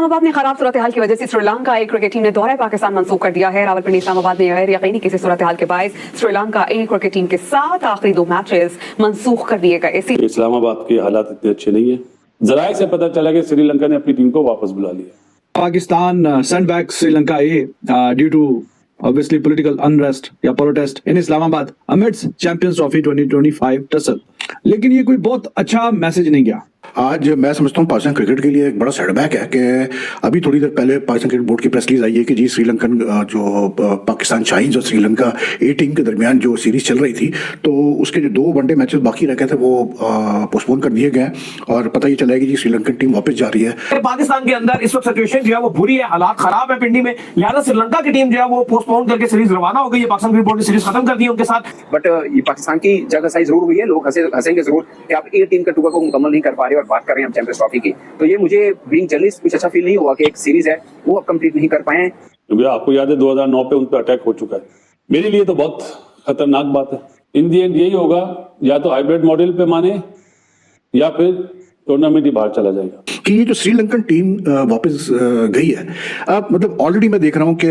इस्लामाबाद में खराब सूरत हाल की वजह से श्रीलंका ए क्रिकेट टीम ने दौरा पाकिस्तान मंसूख कर दिया है। रावलपिंडी इस्लामाबाद में गैर यकीनी किसी सूरत हाल के बायस श्रीलंका ए क्रिकेट टीम के 7 आखिरी 2 मैचेस मंसूख कर दिए गए। इस्लामाबाद के हालात इतने अच्छे नहीं है। जराये से पता चला कि श्रीलंका ने अपनी टीम को वापस बुला लिया। Pakistan send back Sri Lanka A due to obviously political unrest या protest in Islamabad amidst Champions Trophy 2025 tussle। लेकिन ये कोई बहुत अच्छा मैसेज नहीं गया। आज मैं समझता हूँ पाकिस्तान क्रिकेट के लिए एक बड़ा सेटबैक है कि अभी थोड़ी देर पहले पाकिस्तान क्रिकेट बोर्ड की प्रेस रिलीज आई है कि जी श्रीलंकन जो पाकिस्तान शाहीन्स और श्रीलंका ए टीम के दरमियान जो सीरीज चल रही थी तो उसके जो 2 वनडे मैचेस बाकी रह गए थे वो पोस्टपोन कर दिए गए और पता ये चला है कि जी श्रीलंकन टीम वापस जा रही है। पाकिस्तान के अंदर इस वक्त सिचुएशन जो है वो बुरी है, हालात खराब है पिंडी में, लिहाजा श्रीलंका की टीम जो है वो पोस्टपोन करके सीरीज रवाना हो गई है। पाकिस्तान क्रिकेट बोर्ड ने सीरीज खत्म कर दी है उनके साथ। बट ये पाकिस्तान की जगह सही जरूर हुई है, लोग हंसेंगे जरूर कि आप ए टीम के टूर को मुकम्मल नहीं कर पा रहे और बात कर रहे हैं चैंपियंस ट्रॉफी की। तो ये मुझे बीइंग जर्नलिस्ट कुछ अच्छा फील नहीं हुआ कि एक सीरीज है वो अब कंप्लीट नहीं कर पाए। क्योंकि आपको याद है 2009 पे उन पर अटैक हो चुका है। मेरे लिए तो बहुत खतरनाक बात है। इन दी एंड यही होगा, या तो हाइब्रिड मॉडल पे माने या फिर टूर्नामेंट ही बाहर चला जाएगा। कि ये जो श्रीलंकन टीम वापस गई है, अब मतलब ऑलरेडी मैं देख रहा हूँ कि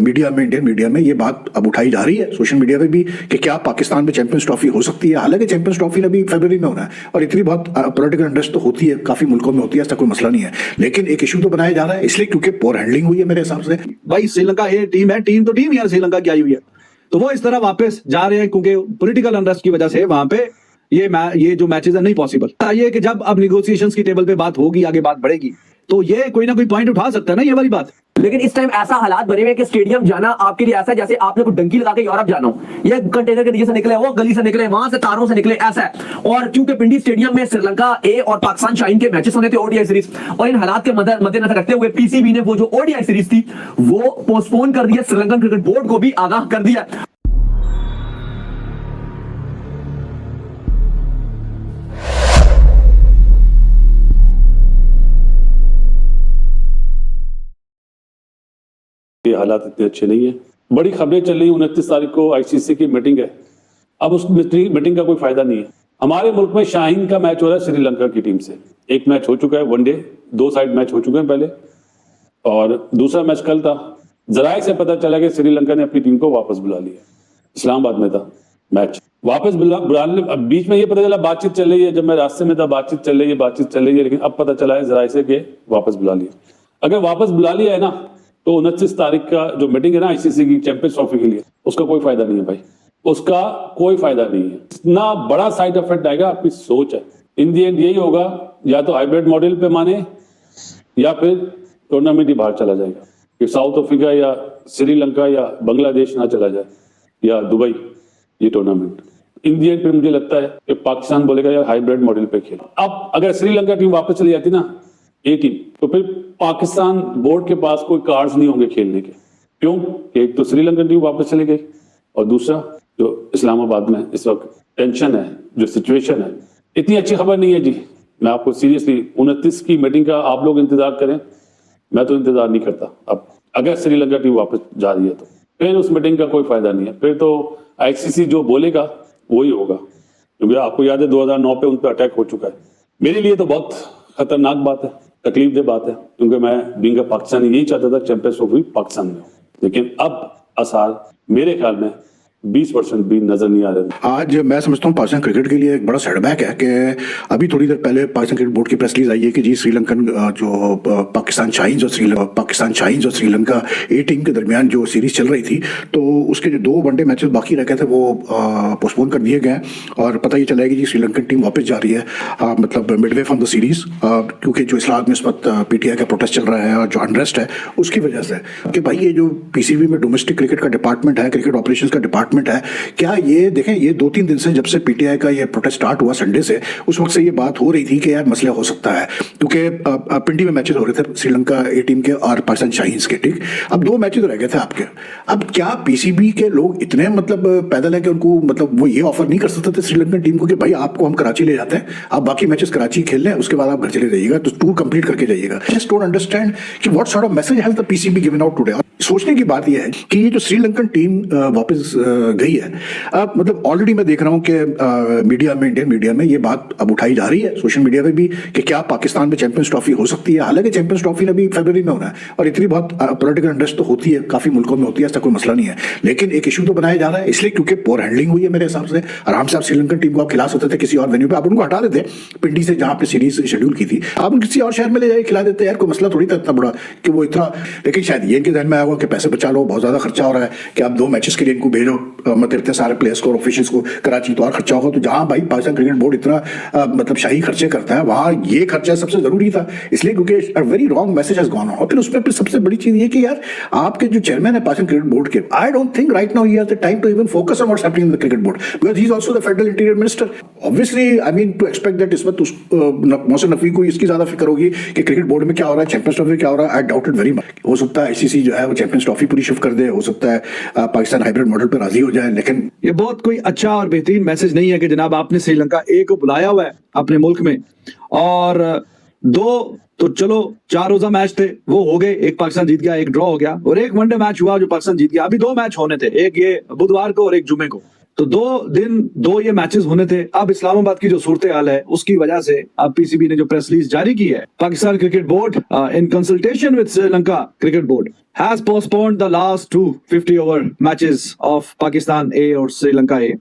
मीडिया में, इंडियन मीडिया में ये बात अब उठाई जा रही है, सोशल मीडिया पे भी, कि क्या पाकिस्तान में चैंपियंस ट्रॉफी हो सकती है। हालांकि चैंपियंस ट्रॉफी अभी फरवरी में होना है और इतनी बहुत पॉलिटिकल इंटरेस्ट तो होती है, काफी मुल्कों में होती है, ऐसा कोई मसला नहीं है, लेकिन एक इशू तो बनाया जा रहा है इसलिए क्योंकि पोर हैंडलिंग हुई है मेरे हिसाब से। भाई श्रीलंका ये टीम है, टीम तो टीम यार श्रीलंका की आई हुई है, तो वो इस तरह वापस जा रहे हैं क्योंकि पॉलिटिकल अनरेस्ट की वजह से वहां पे ये जो मैचेस है नहीं पॉसिबल। ये कि जब अब निगोशिएशंस की टेबल पे बात होगी, आगे बात बढ़ेगी, तो ये कोई ना कोई पॉइंट उठा सकता है ना ये वाली बात। लेकिन इस टाइम ऐसा हालात बने हुए कि स्टेडियम जाना आपके लिए ऐसा है जैसे आपने कोई डंकी लगा के यूरोप जाना हो, या कंटेनर के नीचे से निकले, वो गली से निकले, वहां से तारों से निकले, ऐसा है। और क्योंकि पिंडी स्टेडियम में श्रीलंका ए और पाकिस्तान शाहीन के मैचेस होने थे ओडीआई सीरीज, और इन हालात के मद्देनजर रखते हुए पीसीबी ने वो जो ओडीआई सीरीज थी वो पोस्टपोन कर दिया, श्रीलंकन क्रिकेट बोर्ड को भी आगाह कर दिया। ये हालात इतने अच्छे नहीं है। बड़ी खबरें चल रही है, 29 तारीख को आईसीसी की मीटिंग है। अब उस मीटिंग का कोई फायदा नहीं है। हमारे मुल्क में शाहीन का मैच हो रहा है श्रीलंका की टीम से। एक मैच हो चुका है वनडे, 2 साइड मैच हो चुके हैं पहले, और दूसरा मैच कल था। जराये से पता चला कि श्रीलंका ने अपनी टीम को वापस बुला लिया। इस्लामाबाद में था मैच, वापस बुलाने। अब बीच में ये पता चला बातचीत चल रही है, जब मैं रास्ते में था बातचीत चल रही है, लेकिन अब पता चला है जराये से कि वापस बुला लिया। अगर वापस बुला लिया है ना, तो 29 तारीख का जो मीटिंग है ना आईसीसी की चैंपियंस ट्रॉफी के लिए, उसका कोई फायदा नहीं है भाई, उसका कोई फायदा नहीं है। इतना बड़ा साइड इफेक्ट आएगा, आपकी सोच है। इन दी एंड यही होगा, या तो हाइब्रिड मॉडल पे माने या फिर टूर्नामेंट ही बाहर चला जाएगा, कि साउथ अफ्रीका या श्रीलंका या बांग्लादेश ना चला जाए या दुबई ये टूर्नामेंट। इन दी एंड पे मुझे लगता है कि पाकिस्तान बोलेगा यार हाइब्रिड मॉडल पे खेल। अब अगर श्रीलंका टीम वापस चली जाती ना ए टीम, तो फिर पाकिस्तान बोर्ड के पास कोई कार्ड्स नहीं होंगे खेलने के। क्यों? एक तो श्रीलंकन टीम वापस चली गई, और दूसरा जो इस्लामाबाद में इस वक्त टेंशन है, जो सिचुएशन है, इतनी अच्छी खबर नहीं है जी। मैं आपको सीरियसली 29 की मीटिंग का आप लोग इंतजार करें, मैं तो इंतजार नहीं करता। अब अगर श्रीलंका टीम वापस जा रही है तो फिर उस मीटिंग का कोई फायदा नहीं है, फिर तो आईसीसी जो बोलेगा वही होगा। क्योंकि आपको याद है 2009 पे उन पर अटैक हो चुका है। मेरे लिए तो बहुत खतरनाक बात है, तकलीफदेह बात है, क्योंकि मैं बीइंग अ पाकिस्तानी यही चाहता था चैंपियंस ट्रॉफी पाकिस्तान में हो, लेकिन अब आसार मेरे ख्याल में 20% भी नजर नहीं आ रहे। आज मैं समझता हूँ पाकिस्तान क्रिकेट के लिए एक बड़ा सेटबैक है कि अभी थोड़ी देर पहले पाकिस्तान क्रिकेट बोर्ड की प्रेस रिलीज आई है कि जी श्रीलंकन जो पाकिस्तान शाहीन्स और श्रीलंका ए टीम के दरमियान जो सीरीज चल रही थी तो उसके जो 2 वनडे मैचेस बाकी रह गए थे वो पोस्टपोन कर दिए गए और पता ये चला है कि जी श्रीलंकन टीम वापस जा रही है, मतलब मिडवे फ्रॉम द सीरीज, क्योंकि जो इस्लामाबाद में इस वक्त पीटीआई का प्रोटेस्ट चल रहा है और जो अनरेस्ट है उसकी वजह से। कि भाई ये जो पीसीबी में डोमेस्टिक क्रिकेट का डिपार्टमेंट है, क्रिकेट ऑपरेशन का डिपार्टमेंट है, क्या ये देखें, ये 2-3 दिन से जब से पीटीआई का ये प्रोटेस्ट स्टार्ट हुआ संडे से, उस वक्त से ये बात हो रही थी कि यार मसला हो सकता है, क्योंकि पिंडी में मैचेस हो रहे थे श्रीलंका ए टीम के और पाकिस्तान शाहीन्स के। ठीक, अब 2 मैचेस रह गए थे आपके। अब क्या पीसीबी के लोग इतने मतलब पैदल है कि उनको मतलब वो ये ऑफर नहीं कर सकते थे श्रीलंकन टीम को कि भाई आपको हम कराची ले जाते हैं, आप बाकी मैचेस कराची खेल लें, उसके बाद आप घर चले जाइएगा, तो टूर कंप्लीट करके जाइएगा। जस्ट डोंट अंडरस्टैंड कि what sort of message has the PCB given out today. सोचने की बात यह है कि ये जो श्रीलंकन टीम वापस गई है। अब मतलब ऑलरेडी मैं देख रहा हूँ कि मीडिया में, इंडियन मीडिया में ये बात अब उठाई जा रही है, सोशल मीडिया में भी, कि क्या पाकिस्तान में चैंपियंस ट्रॉफी हो सकती है। हालांकि चैंपियंस ट्रॉफी अभी फरवरी में होना है और इतनी बहुत पॉलिटिकल इंटरेस्ट तो होती है, काफी मुल्कों में होती है, ऐसा कोई मसला नहीं है, लेकिन एक इशू तो बनाया जा रहा है इसलिए क्योंकि पोर हैंडलिंग हुई है मेरे हिसाब से। आराम से आप श्रीलंकन टीम को आप खिला सकते थे किसी और वेन्यू पे, आप उनको हटा देते पिंडी से जहां पे सीरीज शेड्यूल की थी, आप किसी और शहर में ले जाके खिला देते यार, कोई मसला थोड़ी था इतना बड़ा कि वो इतना। लेकिन शायद ये इनके ध्यान में आया होगा कि पैसे बचा लो, बहुत ज्यादा खर्चा हो रहा है कि आप 2 मैचेस के लिए इनको भेजो, मतलब इतने सारे प्लेयर्स को और ऑफिशियल्स को कराची, तो और खर्चा होगा। तो जहां भाई पाकिस्तान क्रिकेट बोर्ड इतना मतलब शाही खर्चे करता है, वहां ये खर्चा सबसे जरूरी था, इसलिए क्योंकि very wrong message has gone on. फिर उसमें फिर सबसे बड़ी चीज ये कि यार आपके जो चेयरमैन है पाकिस्तान क्रिकेट बोर्ड के, I don't think right now he has the time to even focus on what's happening in the cricket board, because he is also the federal interior minister. Obviously I mean to expect that इस वक्त मोहसिन नकवी को इसकी ज्यादा फिक्र होगी कि cricket board में क्या हो रहा है, चैंपियंस ट्रॉफी क्या हो रहा है। I doubt it very much. हो सकता है आईसीसी जो है वो चैंपियंस ट्रॉफी पूरी शिफ्ट कर दे, हो सकता है पाकिस्तान हाइब्रिड मॉडल पर राजी हो जाए, लेकिन ये बहुत कोई अच्छा और बेहतरीन मैसेज नहीं है कि जनाब आपने श्रीलंका ए को बुलाया हुआ है अपने मुल्क में, और 2 तो चलो 4 रोजा मैच थे वो हो गए, एक पाकिस्तान जीत गया, एक ड्रॉ हो गया, और एक वनडे मैच हुआ जो पाकिस्तान जीत गया। अभी 2 मैच होने थे, एक ये बुधवार को और एक जुमे को, तो 2 दिन 2 ये मैचेस होने थे। अब इस्लामाबाद की जो सूरत हाल है उसकी वजह से अब पीसीबी ने जो प्रेस रिलीज जारी की है, Pakistan cricket board in consultation with Sri Lanka cricket board has postponed the last 2 50-over matches of Pakistan A और Sri Lanka A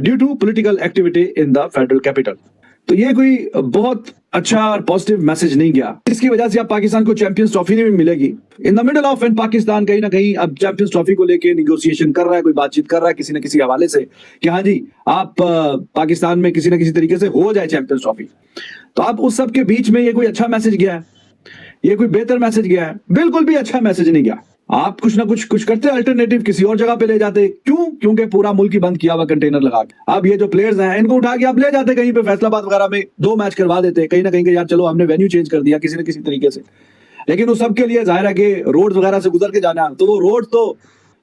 due to political activity in the federal capital। तो ये कोई बहुत अच्छा और पॉजिटिव मैसेज नहीं गया, इसकी वजह से अब पाकिस्तान को चैंपियंस ट्रॉफी नहीं मिलेगी। In the middle of and Pakistan कहीं ना कहीं अब चैंपियंस ट्रॉफी को लेके निगोशिएशन कर रहा है, कोई बातचीत कर रहा है किसी न किसी हवाले से कि हाँ जी आप पाकिस्तान में किसी न किसी तरीके से हो जाए चैंपियंस ट्रॉफी। तो अब उस सब के बीच में ये कोई अच्छा मैसेज गया है, ये कोई बेहतर मैसेज गया है? बिल्कुल भी अच्छा मैसेज नहीं गया। आप कुछ ना कुछ करते, अल्टरनेटिव किसी और जगह पे ले जाते। क्यों? क्योंकि पूरा मुल्क ही बंद किया हुआ कंटेनर लगा के। अब ये जो प्लेयर्स हैं इनको उठा के आप ले जाते कहीं पे, फैसलाबाद वगैरह में 2 मैच करवा देते, कहीं ना कहीं के यार चलो हमने वेन्यू चेंज कर दिया किसी न किसी तरीके से। लेकिन उस सब के लिए जाहिर है कि रोड वगैरह से गुजर के जाना, तो वो रोड तो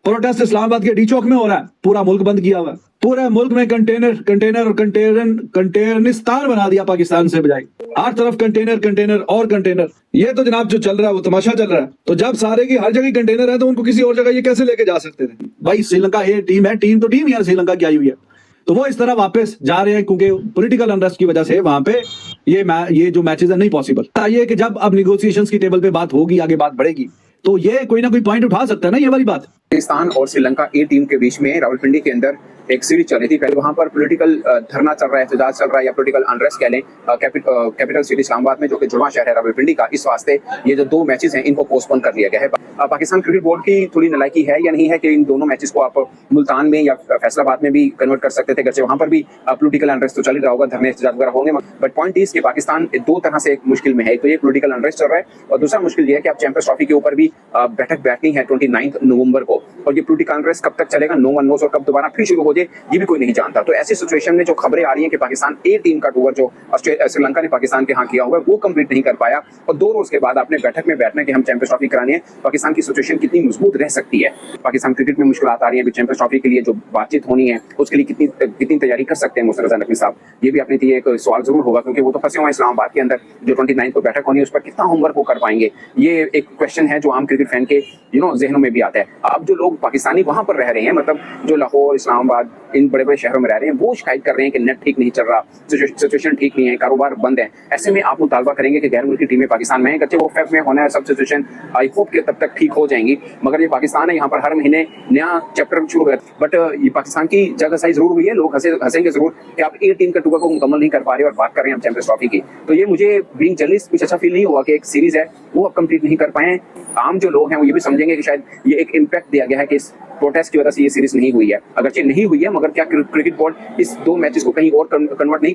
प्रोटेस्ट इस्लामाबाद के डी चौक में हो रहा है, पूरा मुल्क बंद किया हुआ है। पूरे मुल्क में कंटेनर और कंटेनरिस्तान बना दिया पाकिस्तान से बजाय, हर तरफ कंटेनर और कंटेनर। ये तो जनाब जो चल रहा है वो तमाशा चल रहा है। तो जब सारे की हर जगह कंटेनर है तो उनको किसी और जगह ये कैसे लेके जा सकते थे? भाई श्रीलंका ये टीम है, टीम तो टीम यार श्रीलंका की आई हुई है, तो वो इस तरह वापस जा रहे हैं क्योंकि पॉलिटिकल अनरेस्ट की वजह से वहां पे ये जो मैचेस है नहीं पॉसिबल। ये कि जब अब निगोशिएशंस की टेबल पे बात होगी, आगे बात बढ़ेगी, तो ये कोई ना कोई पॉइंट उठा सकता है ना, ये वाली बात। पाकिस्तान और श्रीलंका ए टीम के बीच में रावलपिंडी के अंदर एक सीरीज चल रही थी। पहले वहां पर पॉलिटिकल धरना चल रहा है, एहतजाज चल रहा है, या पॉलिटिकल अनरेस्ट कह लें, कैपिटल सिटी इस्लामाबाद में जो कि जुड़वां शहर है रावलपिंडी का। इस वास्ते ये जो 2 मैचेस हैं इनको पोस्टपोन कर दिया गया है। पाकिस्तान क्रिकेट बोर्ड की थोड़ी नालायकी है या नहीं है कि इन दोनों मैचेस को आप मुल्तान में या फैसलाबाद में भी कन्वर्ट कर सकते थे, गर्चे वहां पर भी पॉलिटिकल अनरेस्ट तो चल ही रहा होगा, धरने एहतजाज वगैरह होंगे। बट पॉइंट इज कि पाकिस्तान 2 तरह से एक मुश्किल में है। एक तो ये पॉलिटिकल अनरेस्ट चल रहा है, और दूसरा मुश्किल ये है कि आप चैंपियंस ट्रॉफी के ऊपर भी बैठक बैठनी है 29 नवंबर को, और ये पॉलिटिकल अनरेस्ट कब तक चलेगा, नो वन नोस, और कब दोबारा फिर शुरू हो जाए ये भी कोई नहीं जानता। तो ऐसी सिचुएशन में जो खबरें आ रही हैं कि पाकिस्तान ए टीम का टूर जो श्रीलंका ने पाकिस्तान के यहाँ किया हुआ है वो कंप्लीट नहीं कर पाया, और 2 रोज के बाद आपने बैठक में बैठना कि हम चैंपियंस ट्रॉफी करानी है, पाकिस्तान की सिचुएशन कितनी मजबूत रह सकती है। पाकिस्तान क्रिकेट में मुश्किल आ रही है, चैंपियंस ट्रॉफी के लिए जो बातचीत होनी है उसके लिए कितनी तैयारी कर सकते हैं मोहसिन रजा नकवी साहब, ये भी अपने लिए एक सवाल जरूर होगा, क्योंकि वो तो फंसे हुए हैं इस्लामाबाद के अंदर। जो 29 को बैठक होनी है उस पर कितना होमवर्क वो कर पाएंगे, ये एक क्वेश्चन है जो आम क्रिकेट फैन के जहनों में भी आता है। अब जो लोग पाकिस्तानी वहां पर रह रहे हैं, मतलब जो लाहौर, इस्लामाबाद, इन बड़े बड़े शहरों में रह रहे हैं, वो शिकायत कर रहे हैं कि नेट ठीक नहीं चल रहा, सिचुएशन ठीक नहीं है, कारोबार बंद है। ऐसे में आप मुतालबा करेंगे कि गैर मुल्की टीमें पाकिस्तान में, वो फेफ में होना है, सब सिचुएशन आई होप कि तब तक ठीक हो जाएंगी। मगर ये पाकिस्तान है, यहाँ पर हर महीने नया चैप्टर शुरू है। बट ये पाकिस्तान की जगह सही जरूर हुई है, लोग हंसेंगे जरूर कि आप ए टीम का टूर को मुकम्मल नहीं कर पा रहे और बात कर रहे हैं चैंपियंस ट्रॉफी की। तो ये मुझे बीइंग जर्नलिस्ट कुछ अच्छा फील नहीं हुआ कि एक सीरीज है वो आप कंप्लीट नहीं कर पाए। आम जो लोग हैं वो ये भी समझेंगे कि शायद ये एक इम्पैक्ट दिया गया है कि इस प्रोटेस्ट की वजह से ये सीरीज नहीं हुई है। अगरचे नहीं हुई है, मगर क्या क्रिकेट बोर्ड इस 2 मैचेस को कहीं और कन्वर्ट नहीं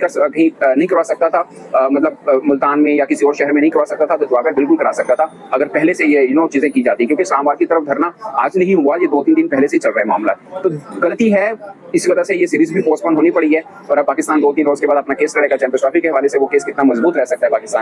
करवा सकता था, मतलब मुल्तान में या किसी और शहर में नहीं करवा सकता था? तो जवाब है बिल्कुल करा सकता था, अगर पहले से ये चीजें की जाती। क्योंकि इस्लामाबाद की तरफ धरना आज नहीं हुआ, ये 2-3 दिन पहले से चल रहा है मामला। तो गलती है, इस वजह से ये सीरीज भी पोस्टपोन होनी पड़ी है। और अब पाकिस्तान 2-3 रोज के बाद अपना केस लड़ेगा चैंपियंस ट्रॉफी के हवाले से। वो केस कितना मजबूत रह सकता है पाकिस्तान